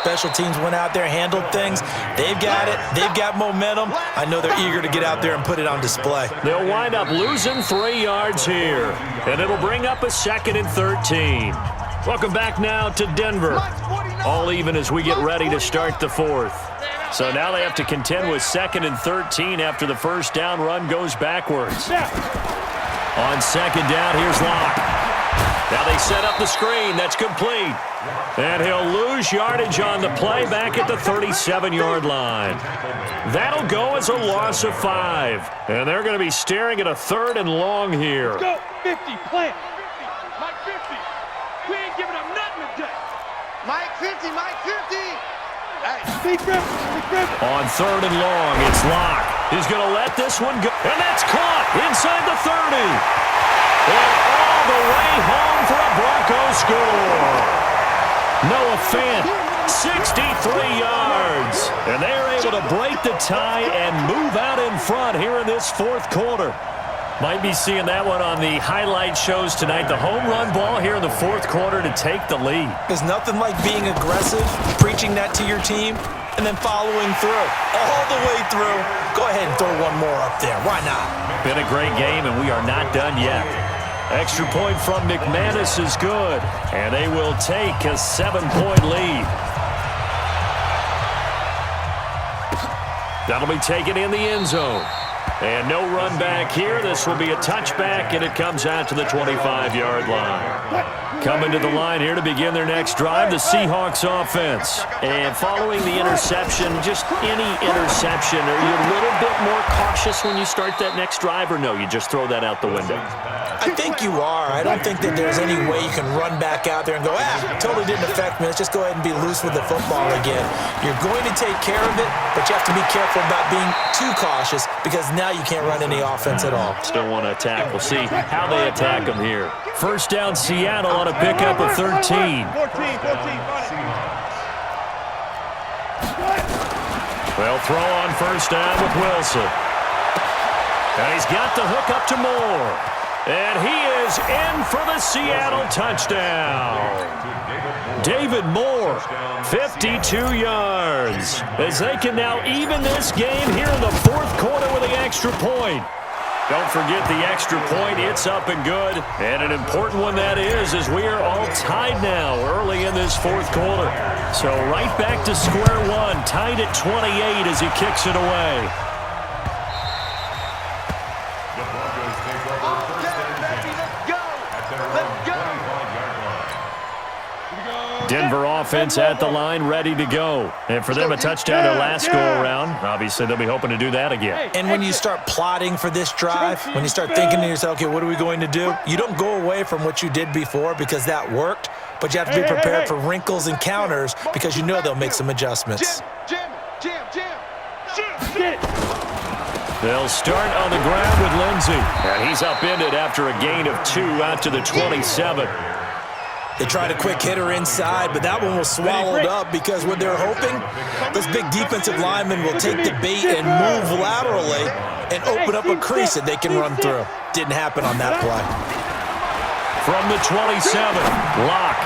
special teams went out there, handled things. They've got it. They've got momentum. I know they're eager to get out there and put it on display. They'll wind up losing 3 yards here, and it'll bring up a 2nd and 13. Welcome back now to Denver. All even as we get ready to start the 4th. So now they have to contend with 2nd and 13 after the first down run goes backwards. On 2nd down, here's Locke. Now they set up the screen. That's complete. And he'll lose yardage on the play back at the 37-yard line. That'll go as a loss of 5. And they're going to be staring at a 3rd and long here. Let's go. 50, plant. Mike 50. We ain't giving up nothing today. Mike 50, Mike 50. Big grip, big grip. On 3rd and long, it's Locke. He's going to let this one go. And that's caught inside the 30. And all the way home for a Broncos score. Noah Fant, 63 yards. And they are able to break the tie and move out in front here in this 4th quarter. Might be seeing that one on the highlight shows tonight. The home run ball here in the 4th quarter to take the lead. There's nothing like being aggressive, preaching that to your team, and then following through. All the way through. Go ahead and throw one more up there. Why not? Been a great game, and we are not done yet. Extra point from McManus is good, and they will take a 7-point lead. That'll be taken in the end zone. And no run back here. This will be a touchback, and it comes out to the 25-yard line. Coming to the line here to begin their next drive, the Seahawks offense. And following the interception, just any interception, are you a little bit more cautious when you start that next drive, or no, you just throw that out the window? I think you are. I don't think that there's any way you can run back out there and go, totally didn't affect me. Let's just go ahead and be loose with the football again. You're going to take care of it, but you have to be careful about being too cautious because now you can't run any offense at all. Still want to attack. We'll see how they attack them here. First down, Seattle on a pickup of 13. 14. They'll throw on first down with Wilson. And he's got the hook up to Moore. And he is in for the Seattle touchdown. David Moore, 52 yards. As they can now even this game here in the 4th quarter with the extra point. Don't forget the extra point. It's up and good. And an important one that is, as we are all tied now early in this 4th quarter. So right back to square one, tied at 28 as he kicks it away. Denver offense at the line, ready to go. And for them, a touchdown their last go-around. Obviously, they'll be hoping to do that again. And when you start plotting for this drive, when you start thinking to yourself, okay, what are we going to do? You don't go away from what you did before because that worked, but you have to be prepared for wrinkles and counters because you know they'll make some adjustments. They'll start on the ground with Lindsey. And he's upended after a gain of 2 out to the 27. They tried a quick hitter inside, but that one was swallowed up because what they're hoping, those big defensive linemen will take the bait and move laterally and open up a crease that they can run through. Didn't happen on that play. From the 27, Locke.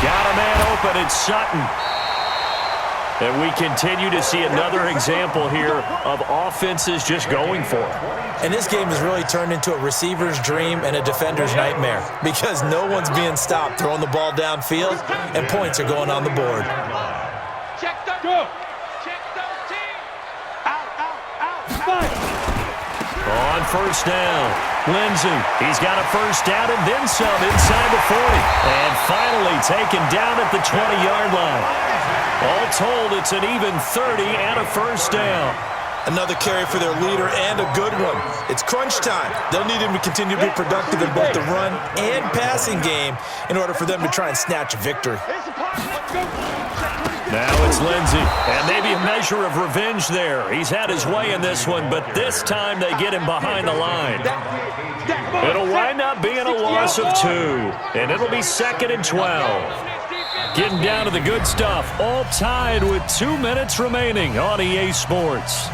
Got a man open, it's Sutton. And we continue to see another example here of offenses just going for it. And this game has really turned into a receiver's dream and a defender's nightmare because no one's being stopped throwing the ball downfield and points are going on the board. Check the go. Check those teams. Out. On first down, Lindsey. He's got a first down and then some inside the 40. And finally taken down at the 20-yard line. All told, it's an even 30 and a first down. Another carry for their leader and a good one. It's crunch time. They'll need him to continue to be productive in both the run and passing game in order for them to try and snatch a victory. Now it's Lindsey, and maybe a measure of revenge there. He's had his way in this one, but this time they get him behind the line. It'll wind up being a loss of 2, and it'll be 2nd and 12. Getting down to the good stuff, all tied with 2 minutes remaining on EA Sports.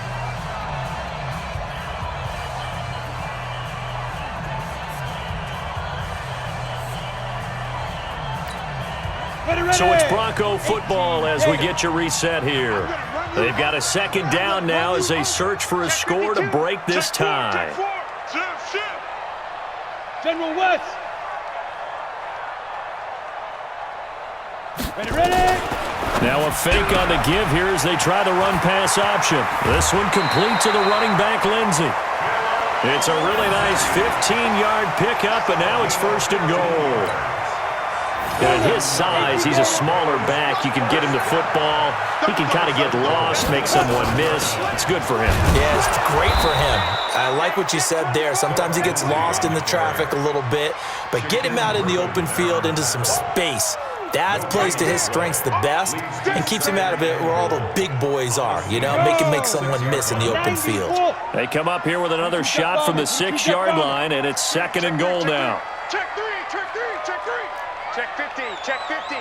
Ready. So it's Bronco football as we get you reset here. They've got a second down now as they search for a score to break this tie. General West. Ready. Now a fake on the give here as they try the run-pass option. This one complete to the running back, Lindsey. It's a really nice 15-yard pickup, and now it's first and goal. At his size, he's a smaller back. You can get him the football. He can kind of get lost, make someone miss. It's good for him. Yeah, it's great for him. I like what you said there. Sometimes he gets lost in the traffic a little bit, but get him out in the open field into some space. That plays to his strengths the best and keeps him out of it where all the big boys are, you know, make someone miss in the open field. They come up here with another shot from the 6-yard line, and it's second and goal now. Check 3, check 3, check 3. Check 50, check 50.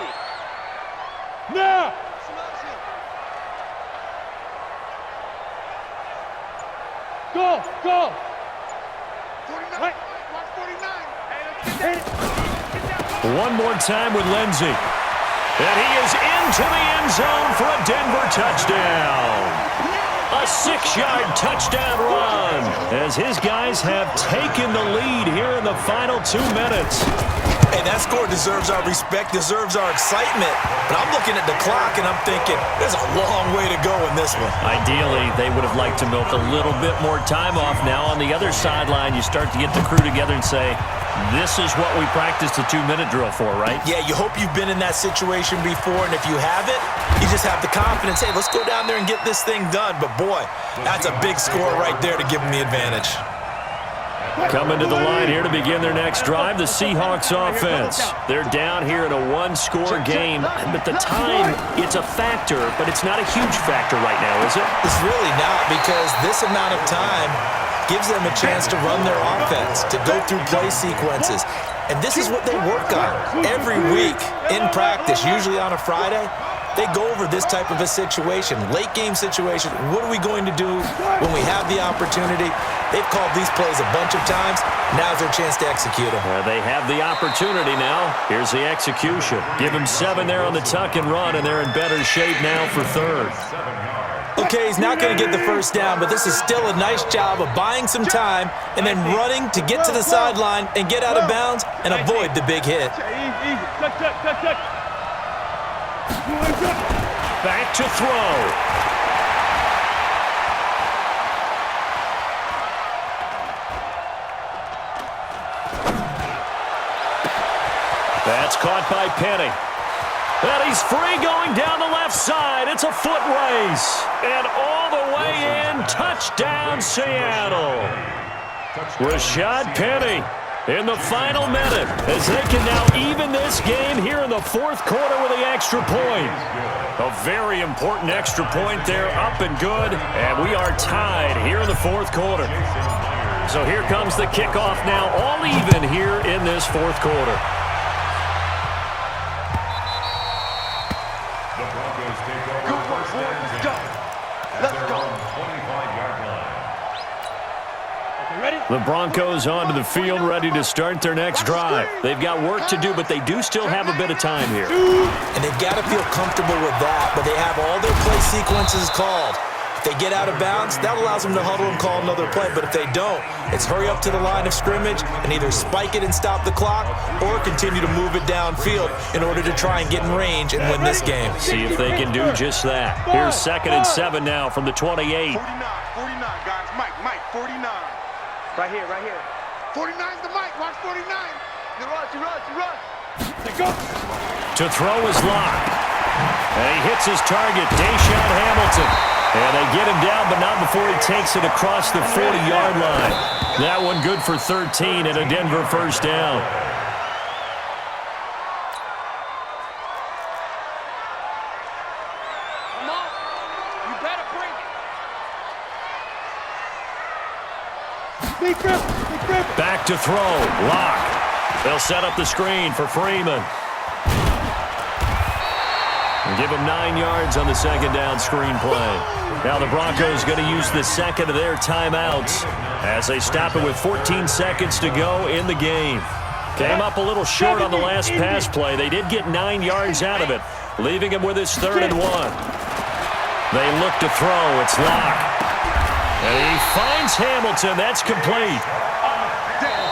Now. Go. 49. Right. Watch 49. Hey, let's get that. One more time with Lindsey. And he is into the end zone for a Denver touchdown. A 6-yard touchdown run as his guys have taken the lead here in the final 2 minutes. Hey, that score deserves our respect, deserves our excitement. But I'm looking at the clock and I'm thinking, there's a long way to go in this one. Ideally, they would have liked to milk a little bit more time off. Now on the other sideline, you start to get the crew together and say, this is what we practiced a 2-minute drill for, right? Yeah, you hope you've been in that situation before, and if you haven't, you just have the confidence, hey, let's go down there and get this thing done. But boy, that's a big score right there to give them the advantage. Coming to the line here to begin their next drive, the Seahawks offense. They're down here in a 1-score game, but the time, it's a factor, but it's not a huge factor right now, is it? It's really not, because this amount of time gives them a chance to run their offense, to go through play sequences. And this is what they work on every week in practice, usually on a Friday. They go over this type of a situation, late game situation. What are we going to do when we have the opportunity? They've called these plays a bunch of times. Now's their chance to execute them. They have the opportunity now. Here's the execution. Give them 7 there on the tuck and run, and they're in better shape now for third. Okay, he's not going to get the first down, but this is still a nice job of buying some time and then running to get to the sideline and get out of bounds and avoid the big hit. Easy. Touch. Back to throw. That's caught by Penny. And he's free going down the left side. It's a foot race. And all the way in, touchdown Seattle. Rashad Penny in the final minute as they can now even this game here in the fourth quarter with the extra point. A very important extra point there, up and good. And we are tied here in the fourth quarter. So here comes the kickoff now, all even here in this fourth quarter. The Broncos onto the field, ready to start their next drive. They've got work to do, but they do still have a bit of time here. And they've got to feel comfortable with that, but they have all their play sequences called. If they get out of bounds, that allows them to huddle and call another play. But if they don't, it's hurry up to the line of scrimmage and either spike it and stop the clock or continue to move it downfield in order to try and get in range and win this game. See if they can do just that. Here's 2nd and 7 now from the 28. 49, guys. Mike, 49. Right here. 49's the Mike. Watch 49. You rush. They go. To throw is locked. And he hits his target, Deshaun Hamilton. And they get him down, but not before he takes it across the 40-yard line. That one good for 13 and a Denver first down. Come on. You better bring it. Big grip. Back to throw. Lock. They'll set up the screen for Freeman. And give him 9 yards on the second down screen play. Now the Broncos going to use the second of their timeouts as they stop it with 14 seconds to go in the game. Came up a little short on the last pass play. They did get 9 yards out of it, leaving him with his 3rd and 1. They look to throw. It's Locke. And he finds Hamilton. That's complete.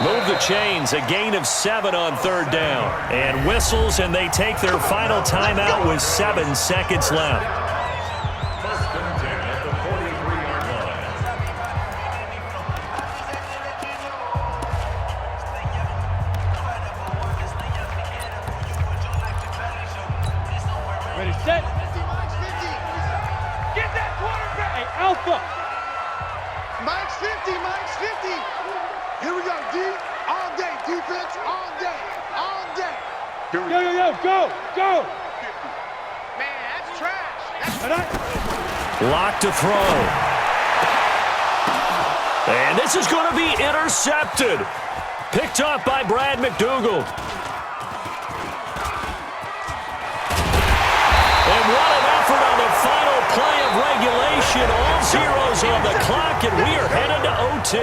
Move the chains. A gain of 7 on 3rd down. And whistles, and they take their final timeout with 7 seconds left. Ready, set. Get that quarterback. Hey, Alpha. Mike's 50, Mike's 50. Here we go, D. All day, defense, all day, all day. Here we Yo, go. Man, that's trash. Lock to throw. And this is going to be intercepted. Picked off by Brad McDougald. And what an effort on the final play of regulation. All zeros on the clock, and we are headed to OT.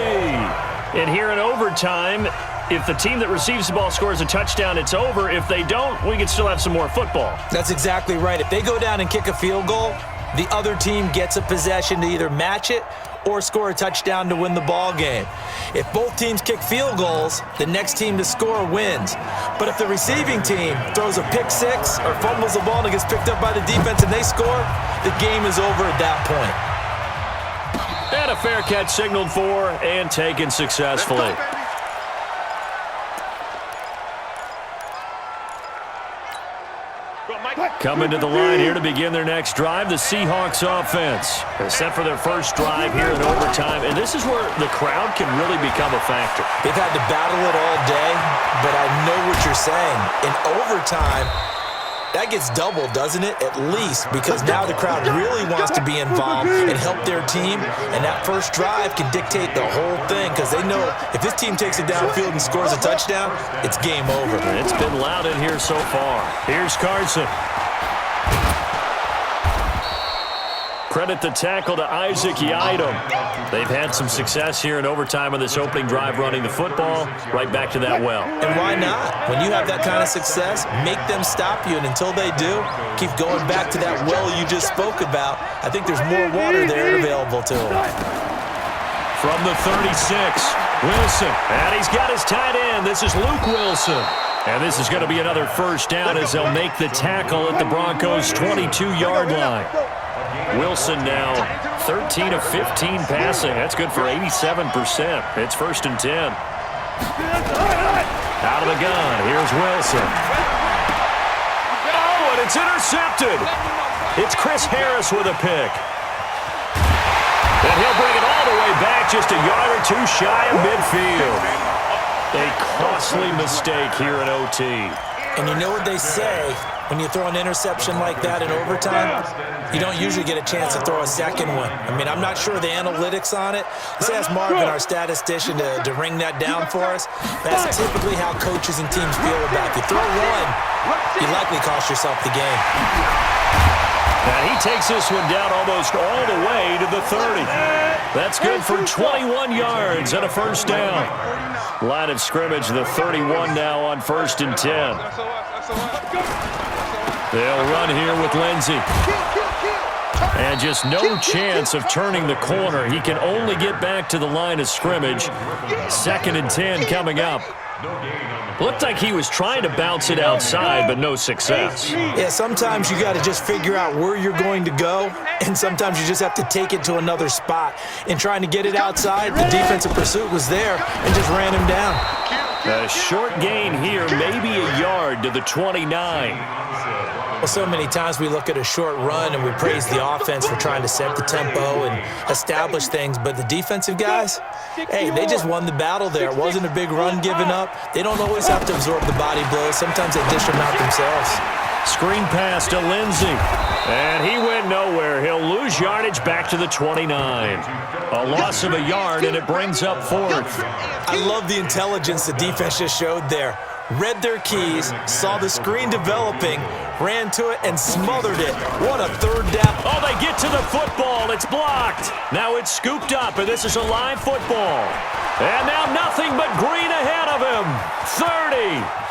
And here in overtime, if the team that receives the ball scores a touchdown, it's over. If they don't, we can still have some more football. That's exactly right. If they go down and kick a field goal, the other team gets a possession to either match it or score a touchdown to win the ball game. If both teams kick field goals, the next team to score wins. But if the receiving team throws a pick six or fumbles the ball and it gets picked up by the defense and they score, the game is over at that point. And a fair catch signaled for and taken successfully. Coming to the line here to begin their next drive, the Seahawks offense. They're set for their first drive here in overtime, and this is where the crowd can really become a factor. They've had to battle it all day, but I know what you're saying. In overtime, that gets doubled, doesn't it? At least, because now the crowd really wants to be involved and help their team, and that first drive can dictate the whole thing because they know if this team takes it downfield and scores a touchdown, it's game over. It's been loud in here so far. Here's Carson. Credit the tackle to Isaac Yiadom. They've had some success here in overtime on this opening drive running the football. Right back to that well. And why not? When you have that kind of success, make them stop you. And until they do, keep going back to that well you just spoke about. I think there's more water there available to them. From the 36, Wilson. And he's got his tight end. This is Luke Wilson. And this is going to be another first down as they'll make the tackle at the Broncos' 22-yard line. Wilson now 13 of 15 passing. That's good for 87%. It's 1st and 10. Out of the gun. Here's Wilson. Oh, and it's intercepted. It's Chris Harris with a pick. And he'll bring it all the way back just a yard or two shy of midfield. A costly mistake here in OT. And you know what they say, when you throw an interception like that in overtime, you don't usually get a chance to throw a second one. I mean, I'm not sure of the analytics on it. Let's ask Marvin, our statistician, to ring that down for us. That's typically how coaches and teams feel about it. You throw one, you likely cost yourself the game. And he takes this one down almost all the way to the 30. That's good for 21 yards and a first down. Line of scrimmage, the 31 now on 1st and 10. They'll run here with Lindsey. And just no chance of turning the corner. He can only get back to the line of scrimmage. 2nd and 10 coming up. Looked like he was trying to bounce it outside, but no success. Yeah, sometimes you got to just figure out where you're going to go, and sometimes you just have to take it to another spot. In trying to get it outside, the defensive pursuit was there and just ran him down. A short gain here, maybe a yard to the 29. Well, so many times we look at a short run and we praise the offense for trying to set the tempo and establish things, but the defensive guys, hey, they just won the battle there. It wasn't a big run given up. They don't always have to absorb the body blows. Sometimes they dish them out themselves. Screen pass to Lindsey. And he went nowhere. He'll lose yardage back to the 29. A loss of a yard, and it brings up 4th. I love the intelligence the defense just showed there. read their keys, saw the screen developing, ran to it, and smothered it. What a third down. Oh, they get to the football. It's blocked. Now it's scooped up, and this is a live football. And now nothing but green ahead of him. 30.